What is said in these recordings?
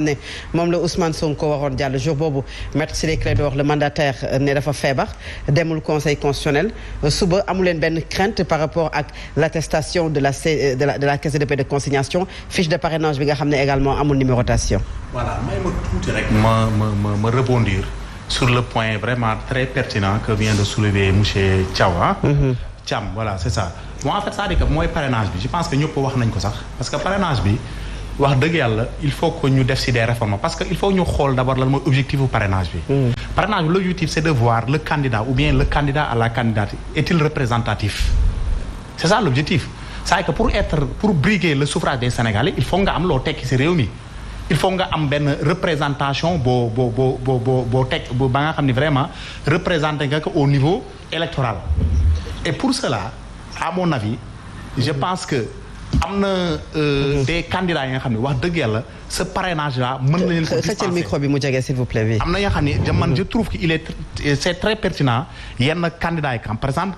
ne moom la Ousmane Sonko waroon jàll jour boobu maître Ciré Clédor le mandataire ne dafa feebar demul conseil constitutionnel suba amu leen benn crainte par rapport ak l'attestation de la caisse de dépôt et de consignation fiche de parrainage bi nga xam ne également amul numérotation. voilà may ma tuuti rek ma rebondir sur le point vraiment très pertinent que vient de soulever monsieur Thiam. Thiam voilà c'est ça. bon en fait c'est-à-dire que mooy parrainage bi je pense que ñëpp wax nañ ko sax parce que parrainage bi. wax dëgg yàlla il faut que ñu def ci des réformes parce que il faut ñu xool d'abord lan mooy objectif bu parrainage bi. Parrainage bi l'objectif c'est de voir le candidat ou bien le candidat à la candidature est-il représentatif. c'est ça l'objectif c'est-à-dire que pour briguer le suffrage des Sénégalais il faut nga am loo tekki ci réew mi il faut nga am benn représentation boo teg ba nga xam ne vraiment représenté nga ko au niveau électoral et pour cela à mon avis je pense que am na des candidats yi nga xam ne wax dëgg yàlla ce parrainage là mën na leen ko dispenser micro bi mu jege s'il vous plaît. am na yoo xam ne man je trouve que c'est très pertinent yenn candidats yi par exemple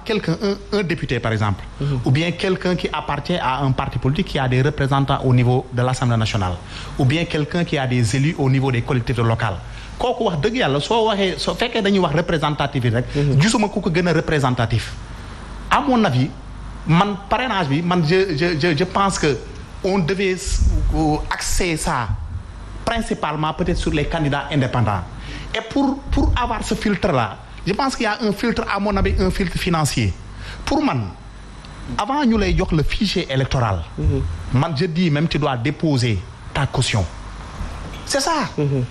un député par exemple. ou bien quelqu'un qui appartient à un parti politique qui a des représentants au niveau de l'Assemblée nationale ou bien quelqu'un qui a des élus au niveau des collectivités locales kooku wax dëgg yàlla soo fekkee dañuy wax représentatif rek. gisuma ku ko gën a représentatif à mon avis. man parrainage bi man je pense que on devait axer ça principalement peut-être sur les candidats indépendants et pour avoir ce filtre là je pense qu'il y a un filtre à mon avis un filtre financier pour man avant ñu lay jox le fichier électoral man je dis même tu dois déposer ta caution c'est ça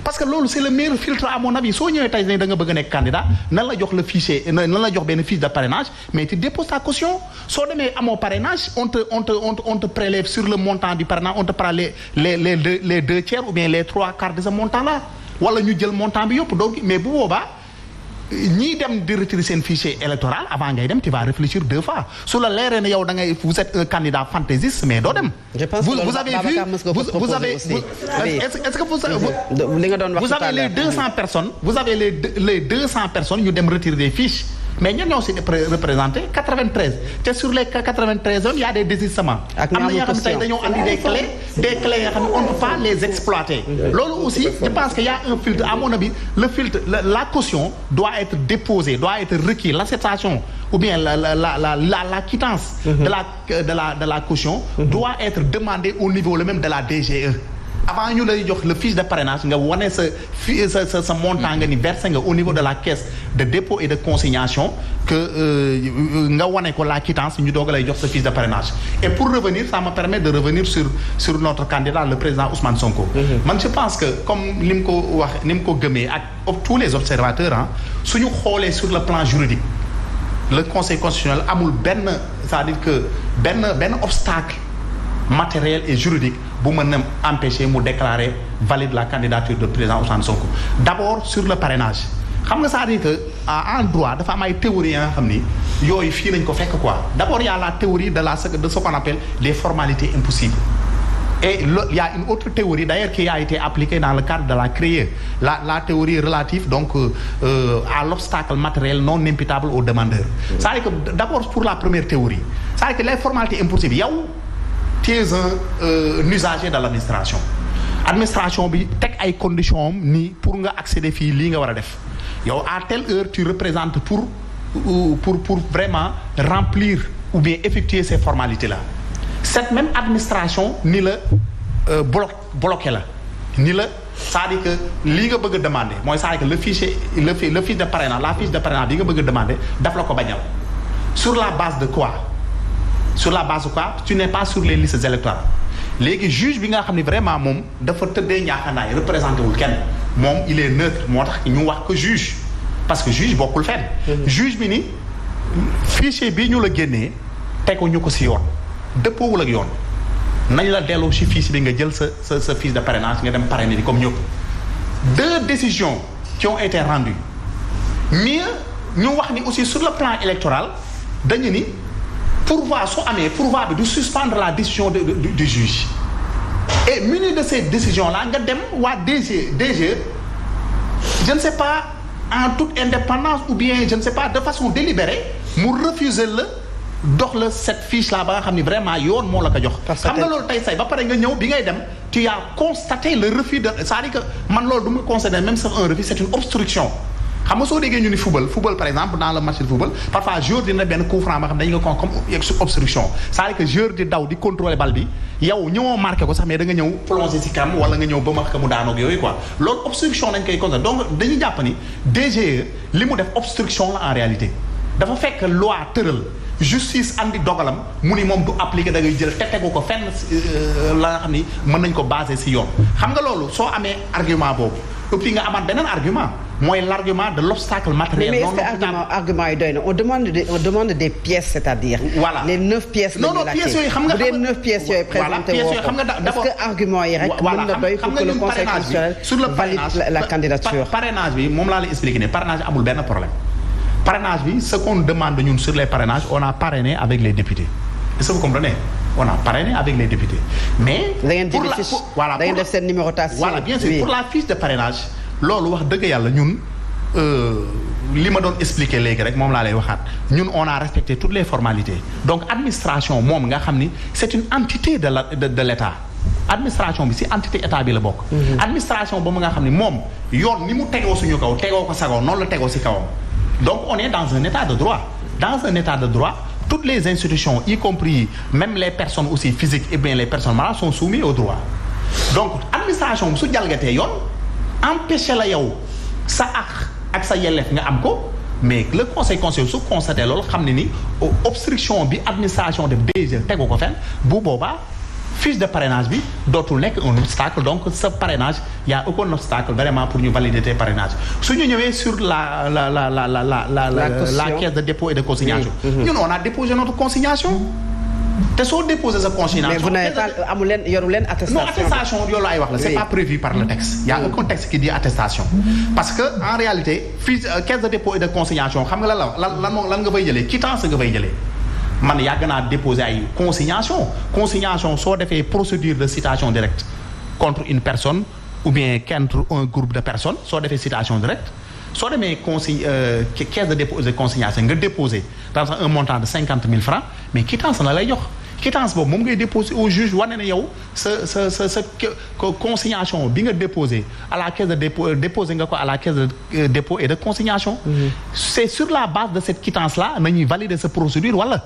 parce que loolu c'est le meilleur filtre à mon avis soo ñëwee tey da nga bëgg a nekk candidat nan la jox le fichier nan la jox benn fiche de parrainage mais tu déposes ta caution soo demee amoo parrainage on te prélève sur le montant du parrainage on te prend les deux tiers ou bien les trois quarts de ce montant là wala ñu jël montant bi yëpp donc mais bu boobaa ñii dem di retirer seen fichier électoral avant ngay dem tu vas réfléchir deux fois su la leeree ne yow da ngay vous êtes un candidat fantaisiste mais doo dem. vous avez vu vous avez est-ce que vous avez les 200 personnes vous avez les 200 personnes ñu dem retirer des fiches mais ñoo si représenté 93 te sur les 93 zones il y a des désistements. am na ñoo xam ne tey dañoo andi des clés yoo xam ne on ne peut pas les exploiter. loolu aussi je pense que y a un filtre à mon avis le filtre la caution doit être déposée doit être requis l'acceptation ou bien la quittance de la caution doit être demandée au niveau le même de la DGE. avant ñu lay jox le fiche de parrainage nga wane sa montant nga ni versé nga au niveau de la caisse de dépôt et de consignation que nga wane ko la quittance ñu doog lay jox sa fiche de parrainage et pour revenir ça me permet de revenir sur notre candidat le président Ousmane Sonko. man je pense que comme ni mu ko gëmee ak tous les observateurs suñu xoolee sur le plan juridique le conseil constitutionnel amul benn c'est-à-dire que benn obstacle matériel et juridique bu mën a empêcher mu déclarer valide la candidature de président Ousmane Sonko d'abord sur le parrainage xam nga c'est-à-dire que en droit dafa am ay théories nga xam ni yooyu fii lañ ko fekk quoi d'abord il y a la théorie de ce qu'on appelle les formalités impossibles et il y a une autre théorie d'ailleurs qui a été appliquée dans le cadre de la CREI la théorie relative donc à l'obstacle matériel non imputable au demandeur c'est-à-dire que d'abord pour la première théorie c'est-à-dire que les formalités impossibles yow tu es un usager de l'administration bi teg ay conditions am ni pour nga accéder fii lii nga war a def yow à telle heure tu représentes pour vraiment remplir ou bien effectuer ces formalités là cette même administration ni la bloqué la ni la c'est-à-dire que lii nga bëgg a demander mooy c'est-à-dire que le fiche de parrainage la fiche de parrainage bi nga bëgg a demander daf la ko bañal sur la base de quoi tu n'es pas sur les listes électorales léegi juge bi nga xam ne vraiment moom dafa tëddee ñaaxanaay représenté wul kenn moom il est neutre moo tax ñu wax ko juge parce que juge bokkul fenn. juge bi ni fichier bi ñu la génnee teguñu ko ci yoon dëppoowul ak yoon nañ la delloo ci fiche bi nga jël sa fiche de parrainage nga dem parrainer bi comme ñëpp. deux décisions qui ont été rendues mieux ñu wax ni aussi sur le plan électoral dañu ni. pourvoi su amee pourvoi bi du suspendre la décision du juge et muni de ces décisions là nga dem waa DG je ne sais pas en toute indépendance ou bien je ne sais pas de façon délibérée mu refuser la dox la cette fiche là ba nga xam ni vraiment yoon moo la ko jox. xam nga loolu tey say ba pare nga ñëw bi ngay dem tu as constaté le refus de c'est-à-dire que man loolu du ma considérer même un refus c'est une obstruction xam nga soo déggee ñu ni football par exemple dans le match de football parfois joueur dina benn coup franc ba xam dañu ko comme obstruction c'est-à-dire que joueur di daw di contrôler bal bi yow ñëwoo marqué ko sax mais da nga ñëw plonger ci kam wala nga ñëw ba marqué mu daanoog yooyu quoi loolu obstruction dañ koy considérer donc dañuy jàpp ni DGE li mu def obstruction la en réalité dafa fekk loi tëral justice andi dogalam mu ni moom du appliquer da ngay jël te tegu ko fenn la nga xam ni mën nañ ko baser ci yoon xam nga loolu soo amee argument boobu et puis nga amaat beneen argument mooy l'argument de l'obstacle matériel. mais est-ce que argument yi doy na on demande des pièces c'est-à-dire. voilà les 9 pièces. non pièces yooyu xam nga bu dee 9 pièces yooyu présenté woo ko est-ce que argument yi rek mën na doy pour que le conseil constitutionnel valide la candidature. parrainage bi moom laa la expliqué ne parrainage amul benn problème parrainage bi ce qu'on demande ñun sur les parrainages on a parrainé avec les députés est-ce que vous comprenez on a parrainé avec les députés mais. pour la voilà da ngeen def seen numérotation. voilà bien sûr pour la fiche de parrainage. loolu wax dëgg yàlla ñun li ma doon expliquer léegi rek moom laa lay waxaat ñun on a respecté toutes les formalités donc administration moom nga xam ni c'est une entité de l'État administration bi ci entité état bi la bokk. administration boobu nga xam ni moom yoon ni mu tegoo suñu kaw tegoo ko sagoo noonu la tegoo ci kawam donc on est dans un état de droit toutes les institutions y compris même les personnes aussi physiques et bien les personnes morales sont soumises au droit donc administration bi su jalgatee yoon. empêché la yow sa ak sa yelleef nga am ko mais le conseil constitutionnel su constaté loolu xam ne ni obstruction bi administration def DG tegu ko fenn bu boobaa fiche de parrainage bi dootul nekk un obstacle donc ce parrainage y a aucun obstacle vraiment pour ñu valider tes parrainages su ñu ñëwee sur la caisse de dépôt et de consignation. ñun on a déposé notre consignation. te soo déposé sa consignation. mais vous n'avez pas amu leen yoru leen attestation. non attestation yoolu ay wax la c'est pas prévu par le texte. y a aucun texte qui dit attestation. parce que en réalité fii caisse de dépôt et de consignation xam nga lan nga fay jëlee quittance nga fay jëlee. man yàgg naa déposer ay consignation soo defee procédure de citation directe contre une personne ou bien contre un groupe de personnes soo defee citation directe. soo demee caisse de dépôt et de consignation nga déposer dans un montant de 50 000 francs mais quittance la lay jox quittance boobu moom ngay déposer au juge wane ne yow sa consignation bi nga déposer à la caisse de dépôt déposer nga ko à la caisse de dépôt et de consignation. C'est sur la base de cette quittance là nañuy valider sa procédure wala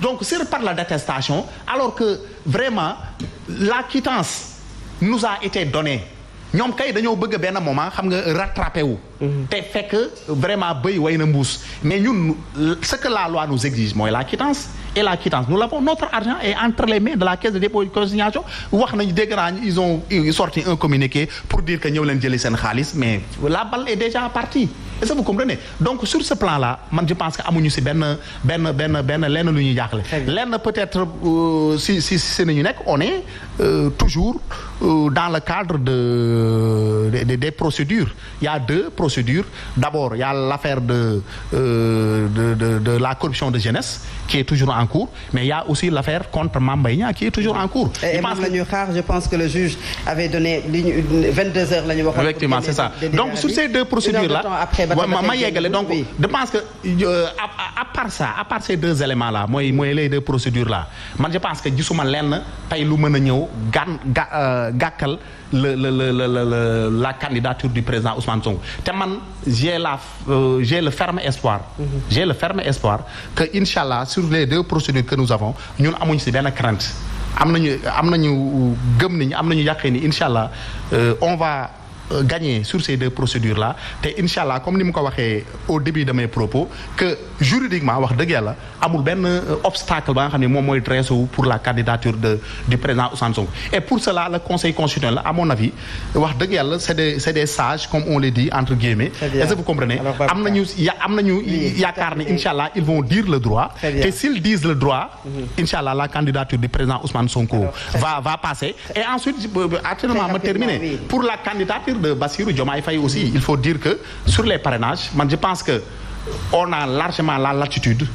donc c'est par la d'attestation alors que vraiment la quittance nous a été donnée. ñoom kay dañoo bëgg benn moment xam nga rattrapé wu. te fekk vraiment bëy way na mbuus mais ñun ce que la loi nous exige mooy la quittance et la quittance nous l'avons notre argent est entre les mains de la caisse de dépôt et de consignation wax nañu dégg naa ils ont sorti un communiqué pour dire que ñëw leen jëli seen xaalis mais la balle est déjà partie est-ce que vous comprenez donc sur ce plan là man je pense que amuñu ci benn lenn lu ñuy jaaxle. lenn peut-être si nañu nekk on est toujours dans le cadre des procédures il y a deux procédures d'abord il y a l'affaire de la corruption de jeunesse qui est toujours en cours mais il y a aussi l'affaire contre Mame Mbaye Niang qui est toujours en cours. je pense que le juge avait donné 22 heures la ñu waxoon. effectivement c'est ça donc sur ces deux procédures là ma yeggale donc je pense que à part ces deux éléments là mooy les deux procédures là man je pense que gisuma lenn tey lu mën a ñëw gàkkal la candidature du président Ousmane Sonko te man j'ai le ferme espoir que inchallah sur les deux procédures que nous avons ñun amuñ ci benn crainte am nañu gëm nañu am nañu yàqee ni inchallah on va gagner sur ces deux procédures là te inchallah comme ni mu ko waxee au début de mes propos que juridiquement wax dëgg yàlla amul benn obstacle ba nga xam ne moom mooy dressé wu pour la candidature du président Ousmane Sonko et pour cela le conseil constitutionnel à mon avis wax dëgg yàlla c'est des sages comme on les dit entre guillemets est-ce que vous comprenez am nañu yaakaar ne inchallah ils vont dire le droit te s'ils disent le droit inchallah la candidature du président Ousmane Sonko va passer et ensuite actuellement ma terminer pour la candidature de Bassirou Diomaye Faye aussi il faut dire que sur les parrainages man je pense que on a largement la latitude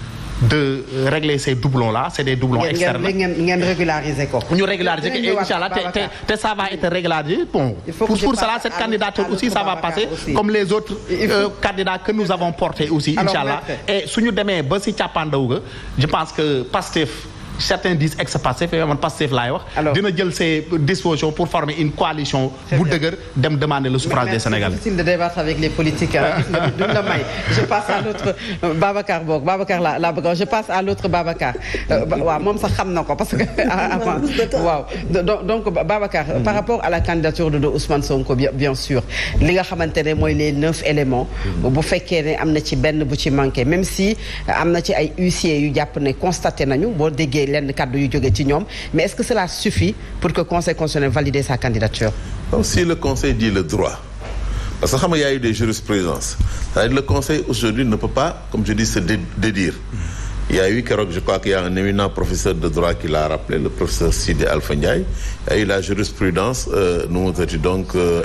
de régler ces doublons là c'est des doublons externes ngeen régulariser ko ñu régulariser ko et inchallah te ça va être régularisé bon pour cela cette candidature aussi ça va passer comme les autres candidats que nous avons portés aussi inchallah et suñu demee ba ci càppaandaw ga je pense que Pastef certains disent ex-Pastef man Pastef laay wax. dina jël ses dispositions pour former une coalition bu dëgër dem demander le suffrage des Sénégalais. C'est difficile de débattre avec les politiques. duñ la may je passe à l'autre Babacar boog Babacar la bëgg je passe à l'autre Babacar waaw moom sax xam na ko parce que avant waaw donc Babacar par rapport à la candidature de Ousmane Sonko bien sûr li nga xamante ne mooy les 9 éléments bu fekkee ne am na ci benn bu ci manqué même si am na ci ay huissiers yu jàpp ne constaté nañu boo déggee lenn kàddu yu jóge ci ñoom mais est-ce que cela suffit pour que Conseil constitutionnel valide sa candidature? Donc, si le Conseil dit le droit, parce que xam nga y a eu des jurisprudences, c'est-à-dire le Conseil aujourd'hui ne peut pas, comme je dis, se dédire. Il y a eu, je crois qu'il y a un éminent professeur de droit qui l'a rappelé, le professeur Sidi Alpha Ndiaye. Il y a eu la jurisprudence,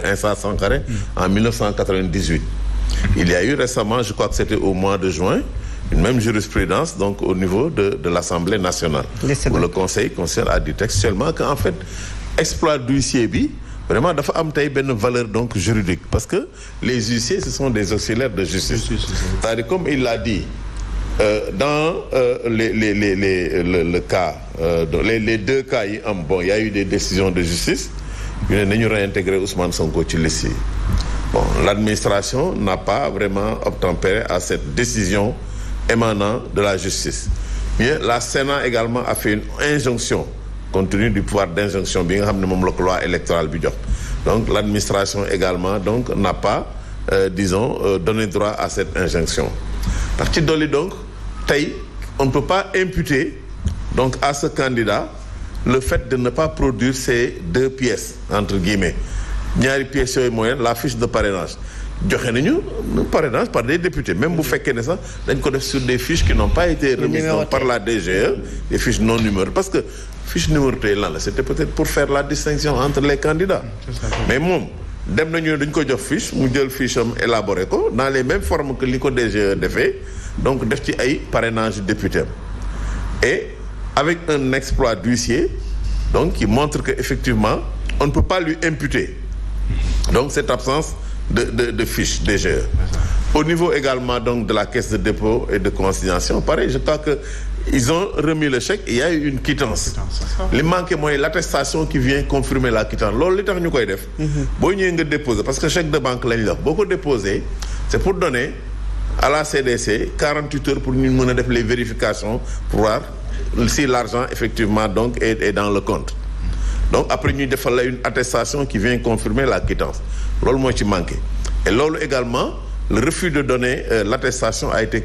Insa Sankaré, en 1998. Il y a eu récemment, je crois que c'était au mois de juin, une même jurisprudence donc au niveau de l'Assemblée nationale. Où le Conseil constitutionnel a dit textuellement qu'en fait, exploit d'huissier bi, vraiment dafa am tey benn valeur donc juridique parce que les huissiers ce sont des auxiliaires de justice. C'est-à-dire comme il l'a dit dans le cas les deux cas yi am bon il y a eu des décisions de justice yu ne nañu réintégrer Ousmane Sonko ci liste yi. Bon, l'administration n'a pas vraiment obtempéré à cette décision émanant de la justice. Mais la Sénat également a fait une injonction compte tenu du pouvoir d'injonction bi nga xam ne moom la loi électorale bi jox. Donc l'administration également donc n'a pas donné droit à cette injonction. Ndax ci dolli donc tey on ne peut pas imputer donc à ce candidat le fait de ne pas produire ces 2 pièces entre guillemets ñaari pièces yooyu mooy la fiche de parrainage joxe nañu parrainage par des députés même bu fekkee ne sax dañ ko def sur des fiches qui n'ont pas été remises par la DGE des fiches non numérotées parce que fiche numérotée lan la c'était peut-être pour faire la distinction entre les candidats mais moom dem nañu dañ ko jox fiche mu jël fiche am élaboré ko dans les mêmes formes que li ko DGE defee donc def ci ay parrainage député et avec un exploit d'huissier donc qui montre que effectivement on ne peut pas lui imputer donc cette absence de fiche DGE. Au niveau également donc de la caisse de dépôt et de consignation pareil je crois que ils ont remis le chèque et il y a eu une quittance li manqué mooy l'attestation qui vient confirmer la quittance loolu li tax ñu koy def boo ñëwee nga déposer parce que chèque de banque lañ la boo ko déposer c'est pour donner à la CDC 48 heures pour ñu mën a def les vérifications pour voir si l'argent effectivement donc est dans le compte donc après ñuy defal la une attestation qui vient confirmer la quittance loolu moo ci manqué et loolu également le refus de donner l'attestation a été